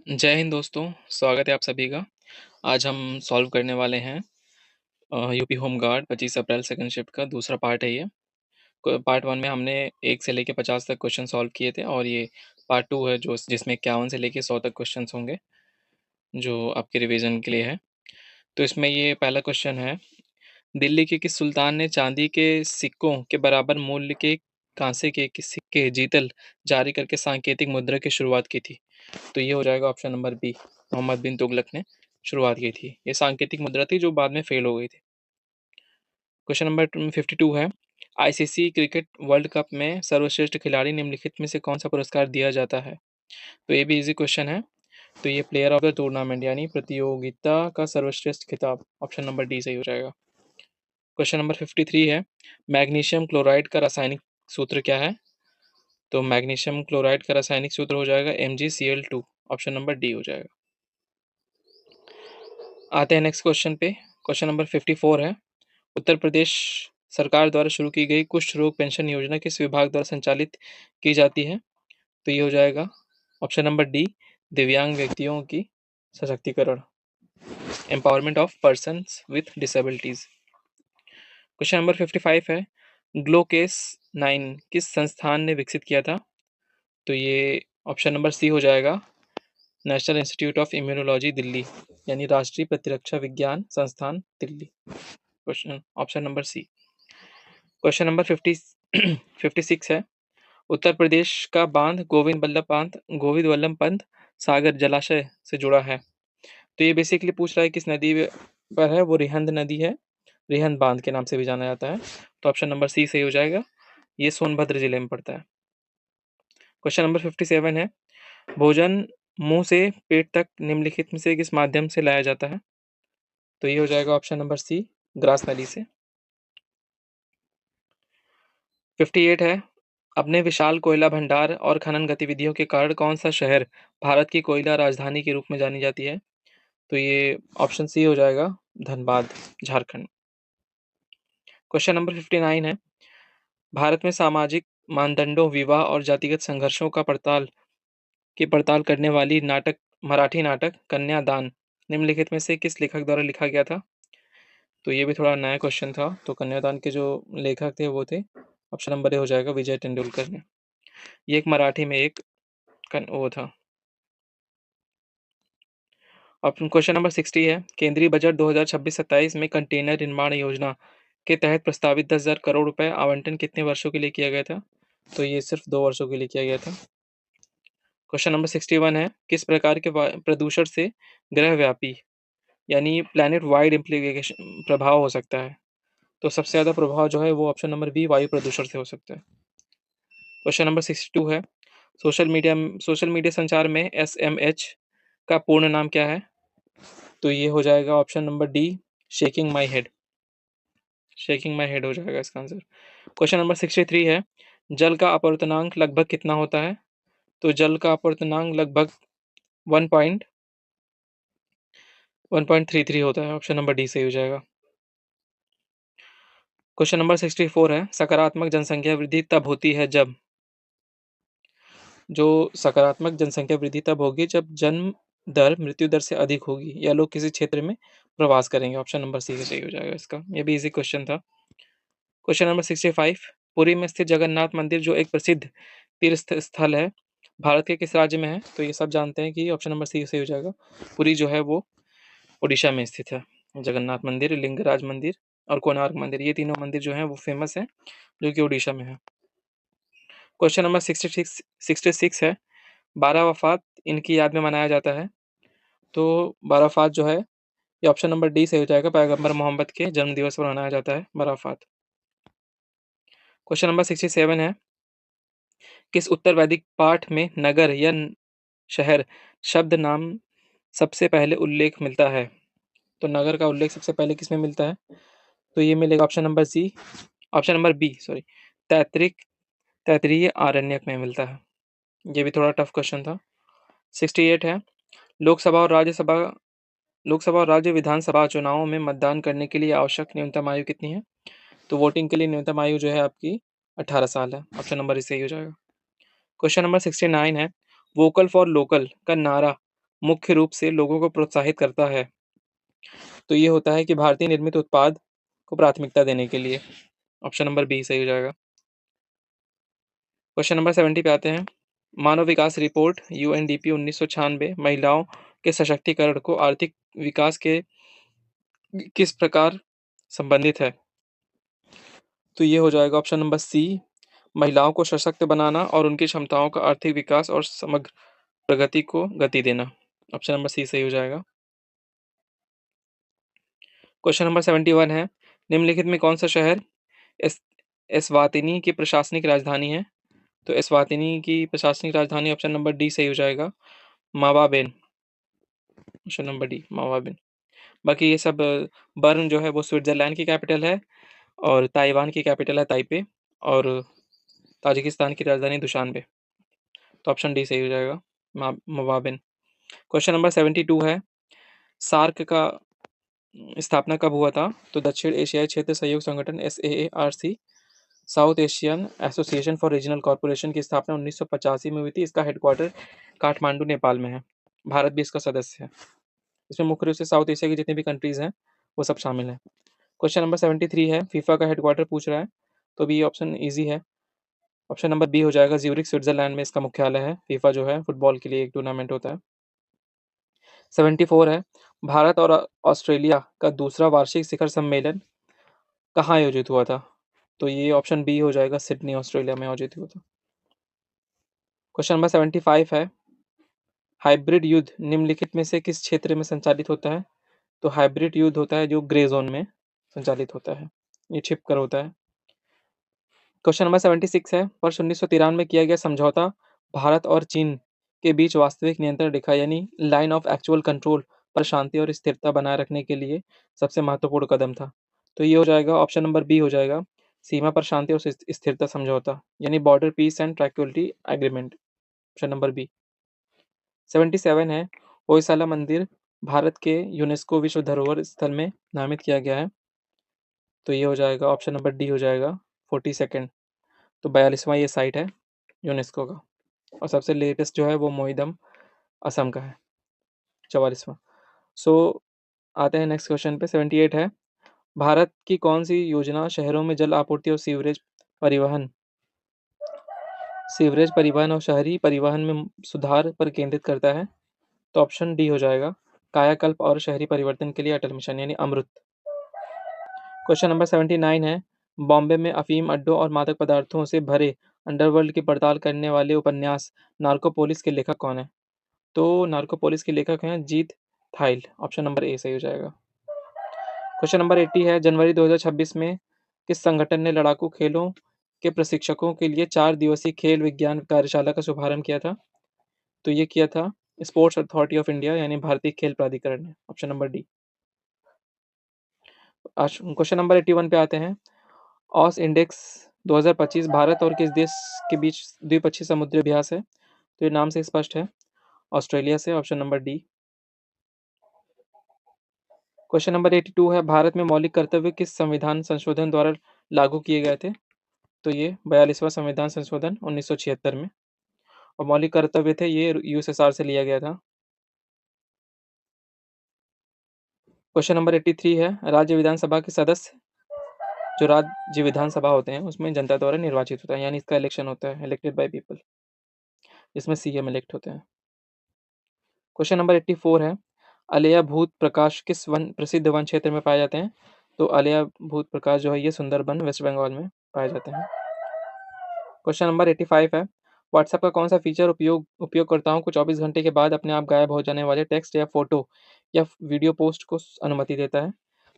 जय हिंद दोस्तों, स्वागत है आप सभी का। आज हम सॉल्व करने वाले हैं यूपी होम गार्ड 25 अप्रैल सेकंड शिफ्ट का दूसरा पार्ट है ये। पार्ट 1 में हमने 1 से लेके 50 तक क्वेश्चन सॉल्व किए थे और ये पार्ट 2 है जो जिसमें 51 से लेके 100 तक क्वेश्चंस होंगे, जो आपके रिवीजन के लिए है। तो इसमें ये पहला क्वेश्चन है, दिल्ली के किस सुल्तान ने चांदी के सिक्कों के बराबर मूल्य के कांसे के सिक्के जीतल जारी करके सांकेतिक मुद्रा की शुरुआत की थी? तो ये हो जाएगा ऑप्शन नंबर बी, मोहम्मद बिन तुगलक ने शुरुआत की थी। ये सांकेतिक मुद्रा थी जो बाद में फेल हो गई थी। क्वेश्चन नंबर 52 है, आईसीसी क्रिकेट वर्ल्ड कप में सर्वश्रेष्ठ खिलाड़ी निम्नलिखित में से कौन सा पुरस्कार दिया जाता है? तो ये भी इजी क्वेश्चन है। तो ये प्लेयर ऑफ द टूर्नामेंट यानी प्रतियोगिता का सर्वश्रेष्ठ खिताब, ऑप्शन नंबर डी सही हो जाएगा। क्वेश्चन नंबर 53 है, मैग्नीशियम क्लोराइड का रासायनिक सूत्र क्या है? तो मैग्नीशियम क्लोराइड का रासायनिक सूत्र हो जाएगा MgCl2, ऑप्शन नंबर डी हो जाएगा। आते हैं नेक्स्ट क्वेश्चन पे। क्वेश्चन नंबर 54 है, उत्तर प्रदेश सरकार द्वारा शुरू की गई कुष्ठ रोग पेंशन योजना किस विभाग द्वारा संचालित की जाती है? तो ये हो जाएगा ऑप्शन नंबर डी, दिव्यांग व्यक्तियों की सशक्तिकरण, empowerment of persons with disabilities. Question number 55 है, ग्लोकेस 9 किस संस्थान ने विकसित किया था? तो ये ऑप्शन नंबर सी हो जाएगा, national institute of immunology Delhi, यानी राष्ट्रीय प्रतिरक्षा विज्ञान संस्थान Delhi. Question option number C. Question number 56 है, उत्तर प्रदेश का बांध गोविंद वल्लभ पंत सागर जलाशय से जुड़ा है। तो ये बेसिकली पूछ रहा है किस नदी पर है, वो रिहंद नदी है, रिहंद बांध के नाम से भी जाना जाता है। तो ऑप्शन नंबर सी सही हो जाएगा, ये सोनभद्र जिले में पड़ता है। क्वेश्चन नंबर 57 है, भोजन मुंह से पेट तक निम्नलिखित में से किस माध्यम से लाया जाता है? तो ये हो जाएगा ऑप्शन नंबर सी, ग्रास नली से। 58 है, अपने विशाल कोयला भंडार और खनन गतिविधियों के कारण कौन सा शहर भारत की कोयला राजधानी के रूप में जानी जाती है? तो ये ऑप्शन सी हो जाएगा, धनबाद, झारखंड। क्वेश्चन नंबर 59 है, भारत में सामाजिक मानदंडों, विवाह और जातिगत संघर्षों की पड़ताल करने वाली मराठी नाटक कन्यादान निम्नलिखित में से किस लेखक द्वारा लिखा गया था? तो ये भी थोड़ा नया क्वेश्चन था। तो कन्यादान के जो लेखक थे वो थे, ऑप्शन नंबर ए हो जाएगा, विजय तेंदुलकर ने। ये एक मराठी में एक वो था। ऑप्शन क्वेश्चन नंबर 60 है, केंद्रीय बजट 2026-27 में कंटेनर निर्माण योजना के तहत प्रस्तावित 10,000 करोड़ रुपए आवंटन कितने वर्षों के लिए किया गया था? तो ये सिर्फ 2 वर्षों के लिए किया गया था। क्वेश्चन नंबर 61 है, किस प्रकार के प्रदूषण से ग्रहव्यापी यानी प्लैनेट वाइड इम्प्लीकेशन प्रभाव हो सकता है? तो सबसे ज़्यादा प्रभाव जो है वो ऑप्शन नंबर बी, वायु प्रदूषण से हो सकता है। क्वेश्चन नंबर 62 है, सोशल मीडिया संचार में SMH का पूर्ण नाम क्या है? तो ये हो जाएगा option number D, shaking my head. Shaking my head हो जाएगा इसका आंसर। क्वेश्चन नंबर 63 है, जल का अपवर्तनांक लगभग कितना होता है? तो जल का अपवर्तनांक लगभग 1.33 होता है, ऑप्शन नंबर डी सही हो जाएगा। क्वेश्चन नंबर 64 है, सकारात्मक जनसंख्या वृद्धि तब होती है जब जो सकारात्मक जनसंख्या वृद्धि तब होगी जब जन्म दर मृत्यु दर से अधिक होगी या लोग किसी क्षेत्र में प्रवास करेंगे, ऑप्शन नंबर सी सही हो जाएगा इसका। ये भी इजी क्वेश्चन था। क्वेश्चन नंबर 65, पुरी में स्थित जगन्नाथ मंदिर जो एक प्रसिद्ध तीर्थ स्थल है, भारत के किस राज्य में है? तो ये सब जानते हैं कि ऑप्शन नंबर सी सही हो जाएगा, पुरी जो है वो उड़ीसा में स्थित है। जगन्नाथ मंदिर, लिंगराज मंदिर और कोणार्क मंदिर, ये तीनों मंदिर जो हैं वो फेमस हैं, जो कि उड़ीसा में है। क्वेश्चन नंबर 66 है, 12 वफात इनकी याद में मनाया जाता है। तो 12 वफात जो है ये ऑप्शन नंबर डी सही हो जाएगा, पैगंबर मोहम्मद के जन्म दिवस पर मनाया जाता है 12 वफात। क्वेश्चन नंबर 67 है, किस उत्तर वैदिक पाठ में नगर या शहर शब्द नाम सबसे पहले उल्लेख मिलता है? तो नगर का उल्लेख सबसे पहले किसमें मिलता है? तो ये मिलेगा ऑप्शन नंबर बी सॉरी, तैत्रिक तैत्तिरीय आरण्यक में मिलता है। ये भी थोड़ा टफ क्वेश्चन था। 68 है, लोकसभा और राज्यसभा लोकसभा और राज्य विधानसभा चुनावों में मतदान करने के लिए आवश्यक न्यूनतम आयु कितनी है? तो वोटिंग के लिए न्यूनतम आयु जो है आपकी 18 साल है, ऑप्शन नंबर सही हो जाएगा। क्वेश्चन नंबर 69 है, वोकल फॉर लोकल का नारा मुख्य रूप से लोगों को प्रोत्साहित करता है? तो ये होता है कि भारतीय निर्मित उत्पाद को प्राथमिकता देने के लिए। ऑप्शन नंबर बी सही हो जाएगा। क्वेश्चन नंबर 70 पे आते हैं। मानव विकास रिपोर्ट यूएनडीपी 1996 महिलाओं के सशक्तिकरण को आर्थिक विकास के किस प्रकार संबंधित है? तो ये हो जाएगा ऑप्शन नंबर सी, महिलाओं को सशक्त बनाना और उनकी क्षमताओं का आर्थिक विकास और समग्र प्रगति को गति देना। ऑप्शन नंबर सी सही हो जाएगा। क्वेश्चन नंबर 71 है, निम्नलिखित में कौन सा शहर एस एस्वातिनी की प्रशासनिक राजधानी है? तो एस्वातिनी की प्रशासनिक राजधानी ऑप्शन नंबर डी सही हो जाएगा, मावाबेन। ऑप्शन नंबर डी मावाबेन। बाकी ये सब बर्न जो है वो स्विट्जरलैंड की कैपिटल है और ताइवान की कैपिटल है ताइपे और ताजिकिस्तान की राजधानी दुशानबे। तो ऑप्शन डी सही हो जाएगा, मवाबिन। क्वेश्चन नंबर 72 है, सार्क का स्थापना कब हुआ था? तो दक्षिण एशियाई क्षेत्र सहयोग संगठन SAARC south Asian association for regional corporation की स्थापना 1985 में हुई थी। इसका हेडक्वार्टर काठमांडू नेपाल में है। भारत भी इसका सदस्य है। इसमें मुख्य रूप से साउथ एशिया की जितनी भी कंट्रीज हैं वो सब शामिल हैं। क्वेश्चन नंबर 73 है, फीफा का हेडक्वार्टर पूछ रहा है, तो भी ऑप्शन ईजी है। ऑप्शन नंबर बी हो जाएगा, ज्यूरिख स्विट्जरलैंड में इसका मुख्यालय है। फीफा जो है फुटबॉल के लिए एक टूर्नामेंट होता है। 74 है, भारत और ऑस्ट्रेलिया का दूसरा वार्षिक शिखर सम्मेलन कहाँ आयोजित हुआ था? तो ये ऑप्शन बी हो जाएगा, सिडनी ऑस्ट्रेलिया में आयोजित हुआ था। क्वेश्चन नंबर 75 है, हाइब्रिड युद्ध निम्नलिखित में से किस क्षेत्र में संचालित होता है? तो हाइब्रिड युद्ध होता है जो ग्रे जोन में संचालित होता है, ये छिपकर होता है। क्वेश्चन नंबर 76 है, वर्ष 1993 में किया गया समझौता भारत और चीन के बीच वास्तविक नियंत्रण रेखा यानी लाइन ऑफ एक्चुअल कंट्रोल पर शांति और स्थिरता बनाए रखने के लिए सबसे महत्वपूर्ण कदम था। तो ये हो जाएगा ऑप्शन नंबर बी हो जाएगा, सीमा पर शांति और स्थिरता समझौता यानी border peace and tranquillity agreement. Option number B. 77 है, होयसाला मंदिर भारत के यूनेस्को विश्व धरोहर स्थल में नामित किया गया है। तो ये हो जाएगा ऑप्शन नंबर डी हो जाएगा, 42nd। तो 42वां ये साइट है यूनेस्को का और सबसे लेटेस्ट जो है वो मोहिदम असम का है, 44वां। सो आते हैं नेक्स्ट क्वेश्चन पे। 78 है, भारत की कौन सी योजना शहरों में जल आपूर्ति और सीवरेज परिवहन और शहरी परिवहन में सुधार पर केंद्रित करता है? तो ऑप्शन डी हो जाएगा, कायाकल्प और शहरी परिवर्तन के लिए अटल मिशन यानी अमृत। क्वेश्चन नंबर 79 है, बॉम्बे में अफीम अड्डों और मादक पदार्थों से भरे अंडरवर्ल्ड की पड़ताल करने वाले उपन्यास नार्कोपोलिस के लेखक कौन है? तो नार्कोपोलिस के लेखक हैं जीत थाइल। ऑप्शन नंबर ए सही हो जाएगा। क्वेश्चन नंबर 80 है, जनवरी 2026 में किस संगठन ने लड़ाकू खेलों के प्रशिक्षकों के लिए 4 दिवसीय खेल विज्ञान कार्यशाला का शुभारंभ किया था? तो ये किया था स्पोर्ट्स अथॉरिटी ऑफ इंडिया यानी भारतीय खेल प्राधिकरण ने। Option number D. Question number 81 पे आते हैं, ऑस इंडेक्स 2025 भारत और किस देश के बीच द्विपक्षीय समुद्री अभ्यास है? तो ये नाम से स्पष्ट है, ऑस्ट्रेलिया से। Option number D. Question number 82 है, भारत में मौलिक कर्तव्य किस संविधान संशोधन द्वारा लागू किए गए थे? तो ये 42वां संविधान संशोधन 1976 में। और मौलिक कर्तव्य थे ये यूएसएसआर से लिया गया था। क्वेश्चन नंबर 83 है, राज्य विधानसभा के सदस्य जो राज्य विधानसभा होते हैं उसमें जनता द्वारा निर्वाचित होता है यानी इसका इलेक्शन होता है, इलेक्टेड बाय पीपल। इसमें सीएम इलेक्ट होते हैं। क्वेश्चन नंबर 84 है, अलेया भूत प्रकाश किस वन प्रसिद्ध वन क्षेत्र में पाए जाते हैं? तो अलेया भूत प्रकाश जो है ये सुंदरबन वेस्ट बंगाल में पाए जाते हैं। क्वेश्चन नंबर 85 है, व्हाट्सएप का कौन सा फीचर उपयोगकर्ताओं को 24 घंटे के बाद अपने आप गायब हो जाने वाले टेक्स्ट या फोटो या वीडियो पोस्ट को अनुमति देता है?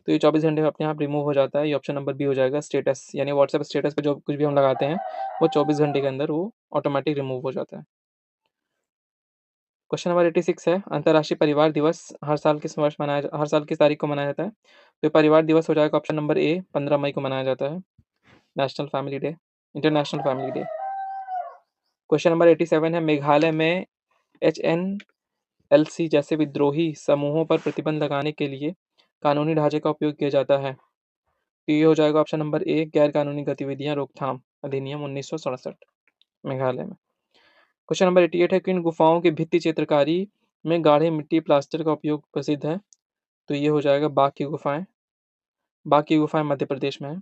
तो ये 24 घंटे में अपने आप रिमूव हो जाता है। ये ऑप्शन नंबर बी हो जाएगा, स्टेटस यानी व्हाट्सएप स्टेटस पे जो कुछ भी हम लगाते हैं वो 24 घंटे के अंदर वो ऑटोमेटिक रिमूव हो जाता है। क्वेश्चन नंबर 86 है, अंतर्राष्ट्रीय परिवार दिवस हर साल किस तारीख को मनाया जाता है? तो परिवार दिवस हो जाएगा ऑप्शन नंबर ए, 15 मई को मनाया जाता है, national family day, international family day. Question number 87 है, मेघालय में HNLC जैसे विद्रोही समूहों पर प्रतिबंध लगाने के लिए कानूनी ढांचे का उपयोग किया जाता है? तो ये हो जाएगा ऑप्शन नंबर ए, गैर कानूनी गतिविधियां रोकथाम अधिनियम 1967 मेघालय में। क्वेश्चन नंबर 88 है, किन गुफाओं की भित्ति चित्रकारी में गाढ़ी मिट्टी प्लास्टर का उपयोग प्रसिद्ध है? तो ये हो जाएगा बाघ की गुफाएँ। बाघ की गुफाएँ मध्य प्रदेश में है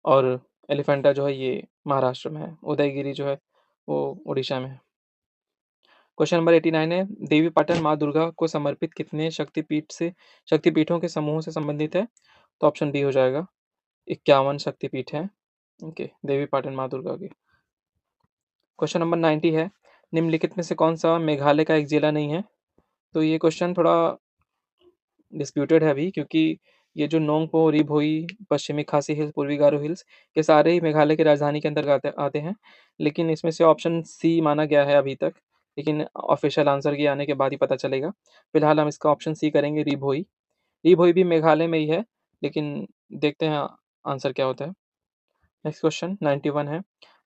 और एलिफेंटा जो है ये महाराष्ट्र में है। उदयगिरी जो है वो उड़ीसा में है। क्वेश्चन नंबर 89 है, देवी पाटन माँ दुर्गा को समर्पित कितने शक्तिपीठों के समूह से संबंधित है? तो ऑप्शन डी हो जाएगा, 51 शक्तिपीठ हैं। ओके, देवी पाटन माँ दुर्गा की। क्वेश्चन नंबर 90 है, निम्नलिखित में से कौन-सा मेघालय का एक जिला नहीं है? तो ये क्वेश्चन थोड़ा डिस्प्यूटेड है अभी, क्योंकि ये जो नोंगपो, रिभोई, पश्चिमी खासी हिल्स, पूर्वी गारो हिल्स, ये सारे ही मेघालय की राजधानी के अंतर्गत आते आते हैं। लेकिन इसमें से ऑप्शन सी माना गया है अभी तक, लेकिन ऑफिशियल आंसर के आने के बाद ही पता चलेगा। फिलहाल हम इसका ऑप्शन सी करेंगे, रिभोई। रिभोई भी मेघालय में ही है, लेकिन देखते हैं आंसर क्या होता है। नेक्स्ट क्वेश्चन 91 है,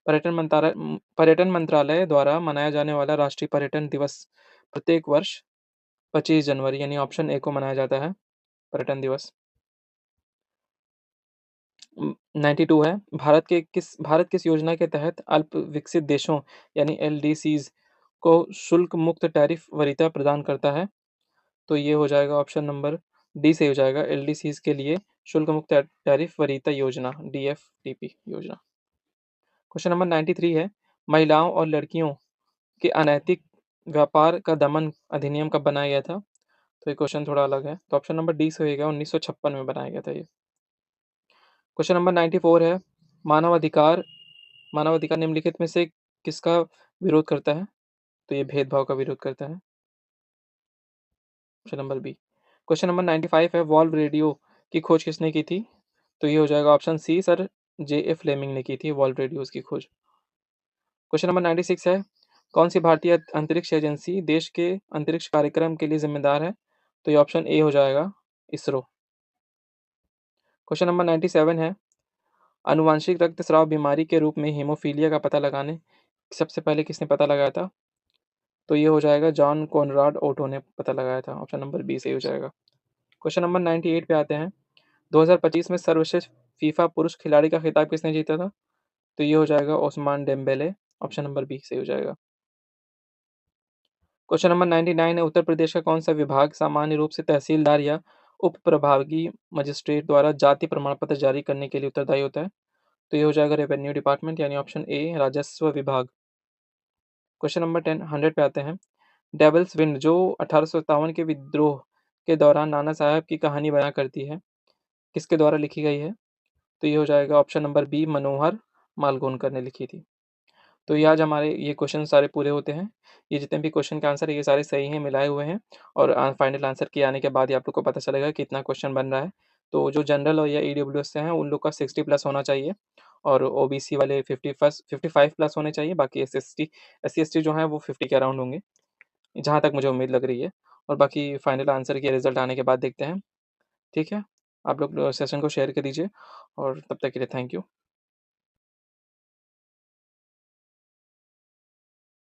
पर्यटन मंत्रालय द्वारा मनाया जाने वाला राष्ट्रीय पर्यटन दिवस प्रत्येक वर्ष 25 जनवरी यानी ऑप्शन ए को मनाया जाता है, पर्यटन दिवस। 92 है, भारत किस योजना के तहत अल्प विकसित देशों यानी एलडीसीज को शुल्क मुक्त टैरिफ वरीयता प्रदान करता है? तो ये हो जाएगा ऑप्शन नंबर डी सही हो जाएगा, एलडीसीज के लिए शुल्क मुक्त टैरिफ वरीयता योजना, डीएफटीपी योजना। क्वेश्चन नंबर 93 है, महिलाओं और लड़कियों के अनैतिक व्यापार का दमन अधिनियम कब बनाया गया था? तो ये क्वेश्चन थोड़ा अलग है, तो ऑप्शन नंबर डी सही होगा, 1956 में बनाया गया था ये। क्वेश्चन नंबर 94 है, मानवाधिकार मानवाधिकार निम्नलिखित में से किसका विरोध करता है? तो ये भेदभाव का विरोध करता है, option number B. Question number 95 है, वॉल्व रेडियो की खोज किसने की थी? तो ये हो जाएगा ऑप्शन सी, सर जे.ए. फ्लेमिंग ने की थी वॉल्व रेडियोज की खोज। क्वेश्चन नंबर 96 है, कौन सी भारतीय अंतरिक्ष एजेंसी देश के अंतरिक्ष कार्यक्रम के लिए जिम्मेदार है? तो ये ऑप्शन ए हो जाएगा, इसरो। क्वेश्चन नंबर 97 है, आनुवांशिक रक्तस्राव बीमारी के रूप में हीमोफीलिया का पता लगाने सबसे पहले किसने पता लगाया था? तो ये हो जाएगा, जॉन कोनराड ओटो ने पता लगाया था, ऑप्शन नंबर बी सही हो जाएगा। क्वेश्चन नंबर 98 पे आते हैं, 2025 में सर्वश्रेष्ठ फीफा पुरुष खिलाड़ी का खिताब किसने जीता था? तो ये हो जाएगा, Osman Dembele, option number B सही हो जाएगा। क्वेश्चन नंबर 99 है, उत्तर प्रदेश का कौन सा विभाग सामान्य रूप से तहसीलदार या उप प्रभागीय मजिस्ट्रेट द्वारा जाति प्रमाण पत्र जारी करने के लिए उत्तरदायी होता है? तो ये हो जाएगा, रेवेन्यू डिपार्टमेंट यानी ऑप्शन ए, राजस्व विभाग। क्वेश्चन नंबर 100 पे आते हैं, डेविल्स विंड जो 1857 के विद्रोह के दौरान नाना साहब की कहानी बयां करती है, किसके द्वारा लिखी गई है? तो ये हो जाएगा, ऑप्शन नंबर बी, मनोहर मालगोनकर ने लिखी थी। तो ये आज हमारे ये क्वेश्चन सारे पूरे होते हैं। ये जितने भी क्वेश्चन के आंसर है ये सारे सही हैं, मिलाए हुए हैं, और फाइनल आंसर के आने के बाद ही आप लोग को पता चलेगा कितना क्वेश्चन बन रहा है। तो जो जनरल और या ईडब्ल्यूएस से हैं उन लोग का 60 प्लस होना चाहिए, और ओबीसी वाले 55 प्लस होने चाहिए। बाकी एससी एसटी जो हैं वो 50 के अराउंड होंगे, जहाँ तक मुझे उम्मीद लग रही है। और बाकी फाइनल आंसर के रिजल्ट आने के बाद देखते हैं। ठीक है, आप लोग सेशन को शेयर कर दीजिए, और तब तक के लिए थैंक यू।